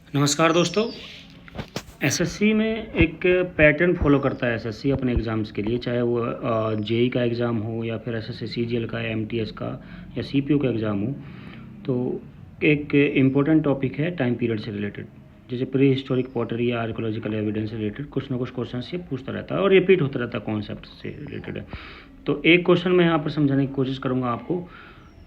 नमस्कार दोस्तों। एसएससी में एक पैटर्न फॉलो करता है एसएससी अपने एग्ज़ाम्स के लिए, चाहे वो जेई का एग्ज़ाम हो या फिर एसएससी सीजीएल का, एमटीएस का या सीपीयू का एग्ज़ाम हो। तो एक इम्पोर्टेंट टॉपिक है टाइम पीरियड से रिलेटेड, जैसे प्री हिस्टोरिक पॉटरी या आर्कोलॉजिकल एविडेंस से रिलेटेड कुछ ना कुछ क्वेश्चन ये पूछता रहता है और रिपीट होता रहता है, कॉन्सेप्ट से रिलेटेड है। तो एक क्वेश्चन मैं यहाँ पर समझाने की कोशिश करूँगा आपको।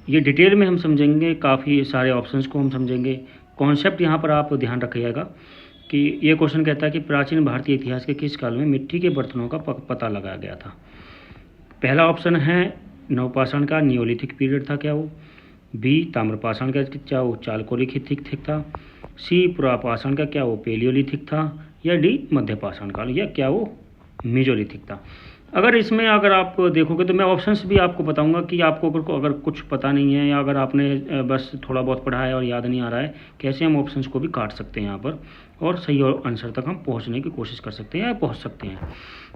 ये डिटेल में हम समझेंगे, काफ़ी सारे ऑप्शंस को हम समझेंगे। कॉन्सेप्ट यहाँ पर आप ध्यान रखिएगा कि ये क्वेश्चन कहता है कि प्राचीन भारतीय इतिहास के किस काल में मिट्टी के बर्तनों का पता लगाया गया था। पहला ऑप्शन है नवपाषाण का, नियोलिथिक पीरियड था क्या वो। बी ताम्रपाषाण का, क्या वो चालकोलिथिक था। सी पुरापाषाण का, क्या वो पेलियोलिथिक था। या डी मध्यपाषाण काल, या क्या वो मेजोलिथिक था। अगर आप देखोगे तो मैं ऑप्शंस भी आपको बताऊंगा कि आपको अगर कुछ पता नहीं है या अगर आपने बस थोड़ा बहुत पढ़ा है और याद नहीं आ रहा है, कैसे हम ऑप्शंस को भी काट सकते हैं यहाँ पर और सही आंसर तक हम पहुँचने की कोशिश कर सकते हैं या पहुँच सकते हैं।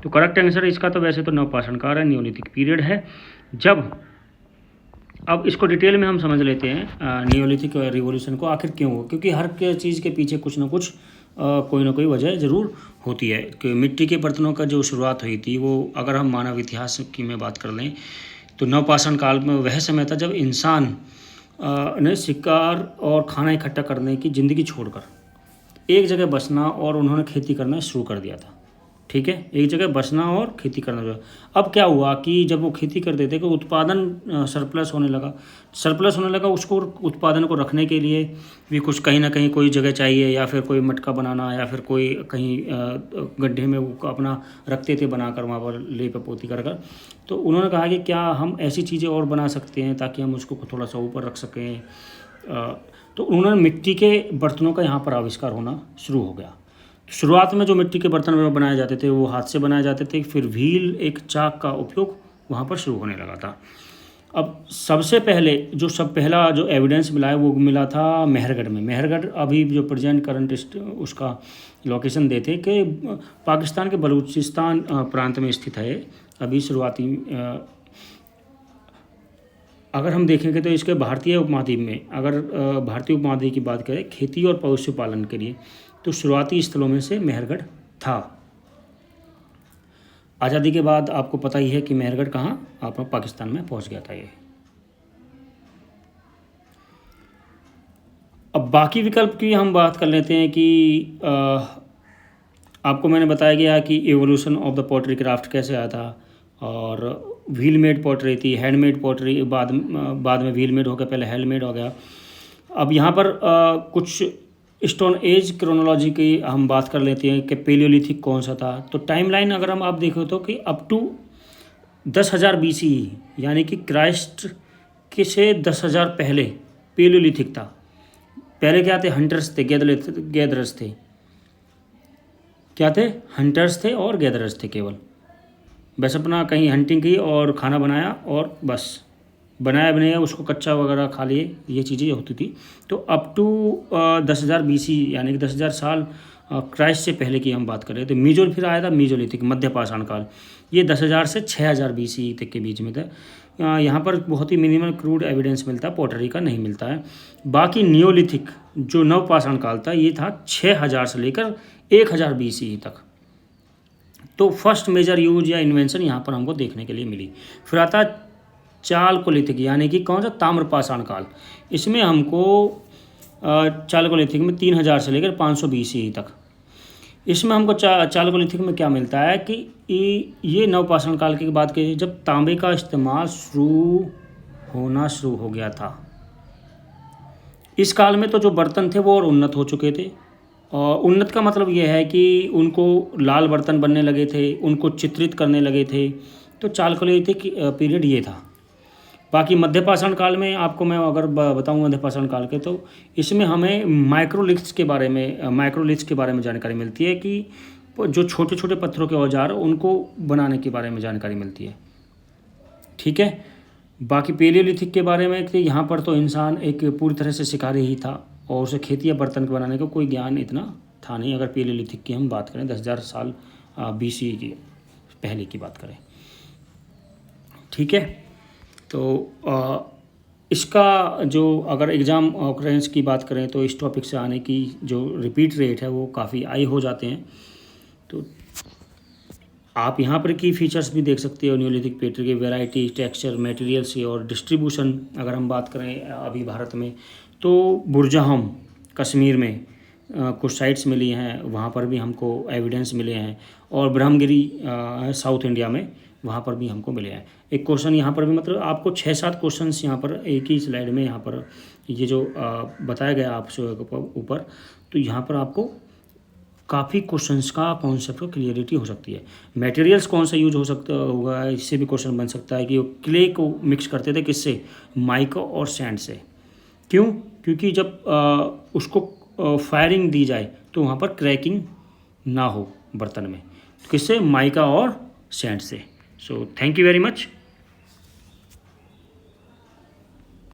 तो करेक्ट आंसर इसका तो वैसे तो नवपाषाण काल है, नियोलिथिक पीरियड है। अब इसको डिटेल में हम समझ लेते हैं नियोलिथिक रिवॉल्यूशन को आखिर क्यों हो, क्योंकि हर चीज़ के पीछे कुछ ना कुछ कोई ना कोई वजह ज़रूर होती है। कि मिट्टी के बर्तनों का जो शुरुआत हुई थी वो, अगर हम मानव इतिहास की में बात कर लें तो नवपाषाण काल में वह समय था जब इंसान ने शिकार और खाना इकट्ठा करने की ज़िंदगी छोड़कर एक जगह बसना और उन्होंने खेती करना शुरू कर दिया था। ठीक है, एक जगह बसना और खेती करना जो है। अब क्या हुआ कि जब वो खेती करते थे तो उत्पादन सरप्लस होने लगा। उसको उत्पादन को रखने के लिए भी कुछ कहीं ना कहीं कोई जगह चाहिए, या फिर कोई मटका बनाना, या फिर कोई कहीं गड्ढे में वो अपना रखते थे बनाकर वहाँ पर लेप पोती कर कर। तो उन्होंने कहा कि क्या हम ऐसी चीज़ें और बना सकते हैं ताकि हम उसको थोड़ा सा ऊपर रख सकें। तो उन्होंने मिट्टी के बर्तनों का यहाँ पर आविष्कार होना शुरू हो गया। शुरुआत में जो मिट्टी के बर्तन बनाए जाते थे वो हाथ से बनाए जाते थे, फिर व्हील एक चाक का उपयोग वहाँ पर शुरू होने लगा था। अब सबसे पहले पहला जो एविडेंस मिला है वो मिला था मेहरगढ़ में। मेहरगढ़ अभी जो प्रेजेंट करंट उसका लोकेशन देते कि पाकिस्तान के बलूचिस्तान प्रांत में स्थित है। अभी शुरुआती अगर हम देखेंगे तो इसके भारतीय उपमहाद्वीप में, अगर भारतीय उपमहाद्वीप की बात करें खेती और पशुपालन के लिए, तो शुरुआती स्थलों में से मेहरगढ़ था। आज़ादी के बाद आपको पता ही है कि मेहरगढ़ कहाँ, आप पाकिस्तान में पहुंच गया था ये। अब बाकी विकल्प की हम बात कर लेते हैं कि आपको मैंने बताया गया कि evolution of the pottery craft कैसे आया था, और व्हील मेड पॉटरी थी, हैंडमेड पॉटरी, बाद में व्हील मेड हो गया, पहले हैंडमेड हो गया। अब यहाँ पर कुछ स्टोन एज क्रोनोलॉजी की हम बात कर लेते हैं कि पेलियोलिथिक कौन सा था। तो टाइमलाइन अगर हम आप देखो तो कि अप टू 10,000 BC, यानी कि क्राइस्ट के से 10,000 पहले पेलियोलिथिक था। पहले क्या थे, हंटर्स थे, गैदरर्स थे। क्या थे, हंटर्स थे और गैदरर्स थे केवल। बस अपना कहीं हंटिंग की और खाना बनाया और बस बनाया उसको कच्चा वगैरह खा लिए, ये चीज़ें होती थी। तो अप टू 10,000 BC, यानी कि 10,000 साल क्राइस्ट से पहले की हम बात करें तो मीजोल फिर आया था, मीजोलिथिक मध्यपाषाण काल। ये 10,000 से 6,000 BC तक के बीच में था। यहाँ पर बहुत ही मिनिमल क्रूड एविडेंस मिलता है, पॉटरी का नहीं मिलता है। बाकी नियोलिथिक जो नवपाषाण काल था ये था 6,000 से लेकर 1,000 BC तक। तो फर्स्ट मेजर यूज या इन्वेंशन यहाँ पर हमको देखने के लिए मिली। फिर आता चालकोलिथिक, यानी कि कौन सा, ताम्रपाषाण काल। इसमें हमको चालकोलिथिक में 3,000 से लेकर 500 BC तक। इसमें हमको चालकोलिथिक में क्या मिलता है कि ये नवपाषाण काल की बात की जब तांबे का इस्तेमाल होना शुरू हो गया था। इस काल में तो जो बर्तन थे वो और उन्नत हो चुके थे। और उन्नत का मतलब ये है कि उनको लाल बर्तन बनने लगे थे, उनको चित्रित करने लगे थे। तो चालकोलिथिक पीरियड ये था। बाकी मध्यपाषाण काल में आपको मैं अगर बताऊँ मध्यपाषाण काल के, तो इसमें हमें माइक्रोलिथ्स के बारे में जानकारी मिलती है कि जो छोटे छोटे पत्थरों के औजार उनको बनाने के बारे में जानकारी मिलती है। ठीक है, बाकी पेलियोलिथिक के बारे में कि यहाँ पर तो इंसान एक पूरी तरह से शिकारी ही था और उसे खेती या बर्तन बनाने का कोई ज्ञान इतना था नहीं। अगर पेलियोलिथिक की हम बात करें 10,000 साल BC की पहले की बात करें। ठीक है, तो इसका जो अगर एग्ज़ाम ऑकरेंस की बात करें तो इस टॉपिक से आने की जो रिपीट रेट है वो काफ़ी हाई हो जाते हैं। तो आप यहाँ पर की फीचर्स भी देख सकते हो न्यूलिथिक पोएट्री के, वैरायटी, टेक्सचर, मटेरियल्स और डिस्ट्रीब्यूशन। अगर हम बात करें अभी भारत में तो बुरजाहम कश्मीर में कुछ साइट्स मिली हैं, वहाँ पर भी हमको एविडेंस मिले हैं, और ब्रह्मगिरी साउथ इंडिया में, वहाँ पर भी हमको मिले हैं। एक क्वेश्चन यहाँ पर भी, मतलब आपको 6-7 क्वेश्चंस यहाँ पर एक ही स्लाइड में यहाँ पर ये जो बताया गया आपसे ऊपर, तो यहाँ पर आपको काफ़ी क्वेश्चंस का कॉन्सेप्ट को क्लियरिटी हो सकती है। मटेरियल्स कौन सा यूज हो सकता होगा, इससे भी क्वेश्चन बन सकता है कि वो क्ले को मिक्स करते थे किससे, माइका और सैंड से। क्यों? क्योंकि जब उसको फायरिंग दी जाए तो वहाँ पर क्रैकिंग ना हो बर्तन में, तो किससे, माइका और सैंड से। So thank you very much.